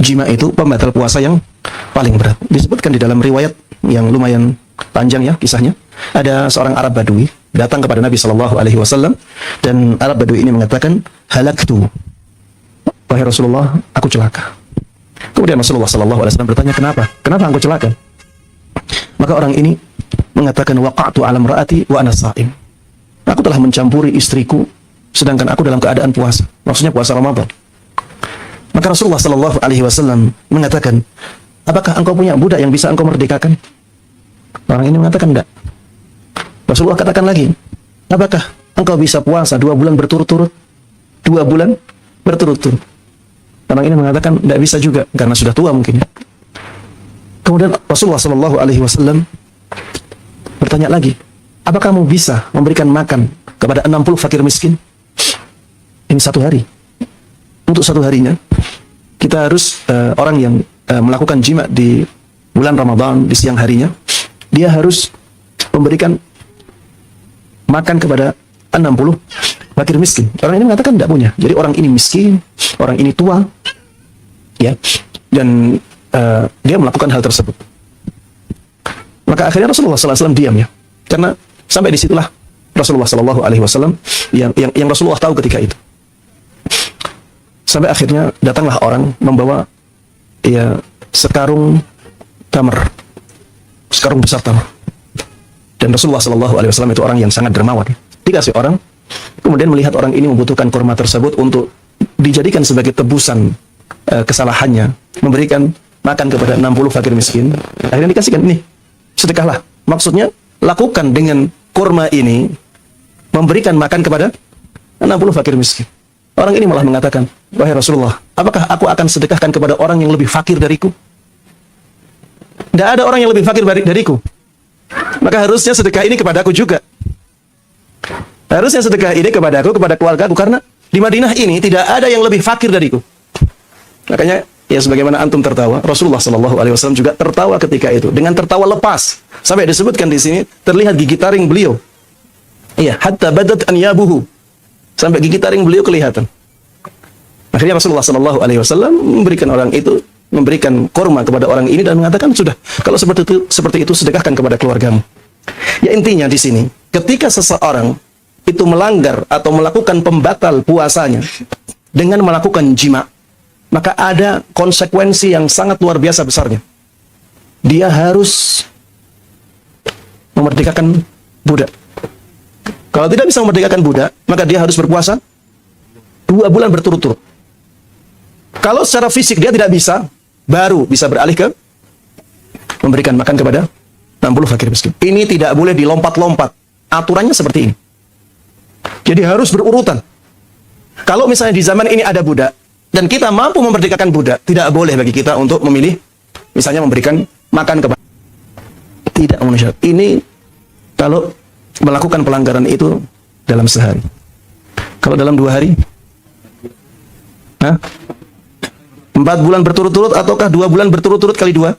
jima itu pembatal puasa yang paling berat. Disebutkan di dalam riwayat yang lumayan panjang ya kisahnya. Ada seorang Arab Badui datang kepada Nabi Shallallahu Alaihi Wasallam dan Arab Badui ini mengatakan, halaktu, wahai Rasulullah, aku celaka. Kemudian Rasulullah Shallallahu Alaihi Wasallam bertanya, kenapa? Kenapa engkau celaka? Maka orang ini mengatakan, waqa'tu ala imra'ati wa ana sha'im. Aku telah mencampuri istriku sedangkan aku dalam keadaan puasa. Maksudnya puasa Ramadan. Maka Rasulullah Shallallahu Alaihi Wasallam mengatakan, apakah engkau punya budak yang bisa engkau merdekakan? Orang ini mengatakan enggak. Rasulullah katakan lagi, apakah engkau bisa puasa 2 bulan berturut-turut? 2 bulan berturut-turut. Orang ini mengatakan enggak bisa juga karena sudah tua mungkin. Kemudian Rasulullah Shallallahu Alaihi Wasallam bertanya lagi, apakah kamu bisa memberikan makan kepada 60 fakir miskin? Ini 1 hari. Untuk 1 harinya kita harus orang yang melakukan jima di bulan Ramadan di siang harinya, dia harus memberikan makan kepada 60 fakir miskin. Orang ini mengatakan tidak punya. Jadi orang ini miskin, orang ini tua, ya, dan dia melakukan hal tersebut. Maka akhirnya Rasulullah SAW diam ya, karena sampai disitulah Rasulullah SAW yang Rasulullah tahu ketika itu. Sampai akhirnya datanglah orang membawa ya sekarung tamar, sekarung besar tamar. Dan Rasulullah SAW itu orang yang sangat dermawan. Dikasih orang, kemudian melihat orang ini membutuhkan kurma tersebut untuk dijadikan sebagai tebusan kesalahannya, memberikan makan kepada 60 fakir miskin. Akhirnya dikasihkan, nih, sedekahlah. Maksudnya, lakukan dengan kurma ini, memberikan makan kepada 60 fakir miskin. Orang ini malah mengatakan, wahai Rasulullah, apakah aku akan sedekahkan kepada orang yang lebih fakir dariku? Tidak ada orang yang lebih fakir dariku. Maka harusnya sedekah ini kepada aku juga. Harusnya sedekah ini kepada aku, kepada keluarga aku, karena di Madinah ini tidak ada yang lebih fakir dariku. Makanya, ya sebagaimana antum tertawa, Rasulullah SAW juga tertawa ketika itu, dengan tertawa lepas. Sampai disebutkan di sini, terlihat gigi taring beliau. Iya, hatta badat anyabuhu. Sampai gigi taring beliau kelihatan. Akhirnya Rasulullah SAW memberikan orang itu, memberikan kurma kepada orang ini dan mengatakan, sudah, kalau seperti itu sedekahkan kepada keluargamu. Ya intinya di sini, ketika seseorang itu melanggar atau melakukan pembatal puasanya dengan melakukan jima, maka ada konsekuensi yang sangat luar biasa besarnya. Dia harus memerdekakan budak. Kalau tidak bisa memerdekakan budak, maka dia harus berpuasa 2 bulan berturut-turut. Kalau secara fisik dia tidak bisa, baru bisa beralih ke memberikan makan kepada 60 fakir miskin. Ini tidak boleh dilompat-lompat. Aturannya seperti ini. Jadi harus berurutan. Kalau misalnya di zaman ini ada budak, dan kita mampu memerdekakan budak, tidak boleh bagi kita untuk memilih, misalnya memberikan makan kepada. Tidak manusia. Ini kalau melakukan pelanggaran itu dalam sehari. Kalau dalam 2 hari? 4 bulan berturut-turut ataukah 2 bulan berturut-turut kali 2?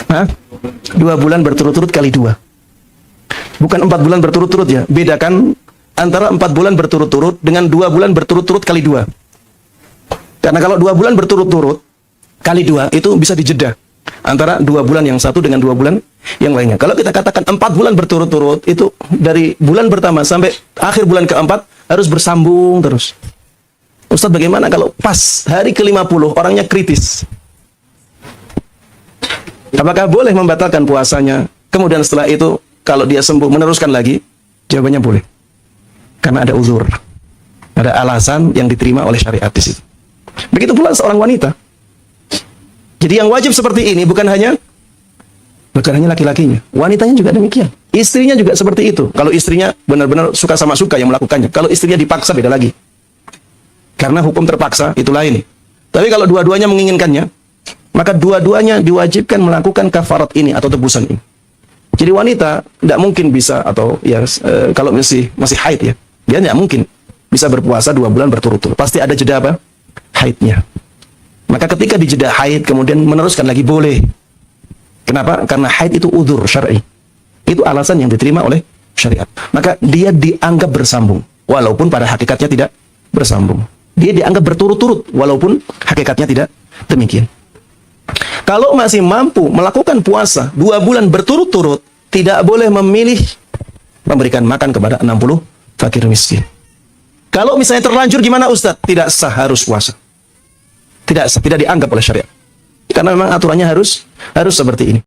2 bulan berturut-turut kali 2. Bukan 4 bulan berturut-turut ya. Bedakan antara 4 bulan berturut-turut dengan 2 bulan berturut-turut kali 2. Karena kalau 2 bulan berturut-turut kali 2 itu bisa dijeda antara 2 bulan yang satu dengan 2 bulan yang lainnya. Kalau kita katakan 4 bulan berturut-turut, itu dari bulan pertama sampai akhir bulan keempat harus bersambung terus. Ustaz, bagaimana kalau pas hari ke-50 orangnya kritis? Apakah boleh membatalkan puasanya? Kemudian setelah itu kalau dia sembuh meneruskan lagi? Jawabannya boleh. Karena ada uzur. Ada alasan yang diterima oleh syariat di situ. Begitu pula seorang wanita. Jadi yang wajib seperti ini bukan hanya laki-lakinya, wanitanya juga demikian. Istrinya juga seperti itu. Kalau istrinya benar-benar suka sama suka yang melakukannya. Kalau istrinya dipaksa beda lagi. Karena hukum terpaksa itu lain. Tapi kalau dua-duanya menginginkannya, maka dua-duanya diwajibkan melakukan kafarat ini atau tebusan ini. Jadi wanita tidak mungkin bisa, atau ya kalau masih haid ya, dia tidak mungkin bisa berpuasa 2 bulan berturut-turut. Pasti ada jeda apa? Haidnya. Maka ketika dijeda haid kemudian meneruskan lagi boleh. Kenapa? Karena haid itu udzur syar'i. Itu alasan yang diterima oleh syariat. Maka dia dianggap bersambung, walaupun pada hakikatnya tidak bersambung. dia dianggap berturut-turut, walaupun hakikatnya tidak demikian. Kalau masih mampu melakukan puasa 2 bulan berturut-turut, tidak boleh memilih memberikan makan kepada 60 fakir miskin. Kalau misalnya terlanjur gimana Ustadz? Tidak sah, harus puasa. Tidak sah, tidak dianggap oleh syariat. Karena memang aturannya harus seperti ini.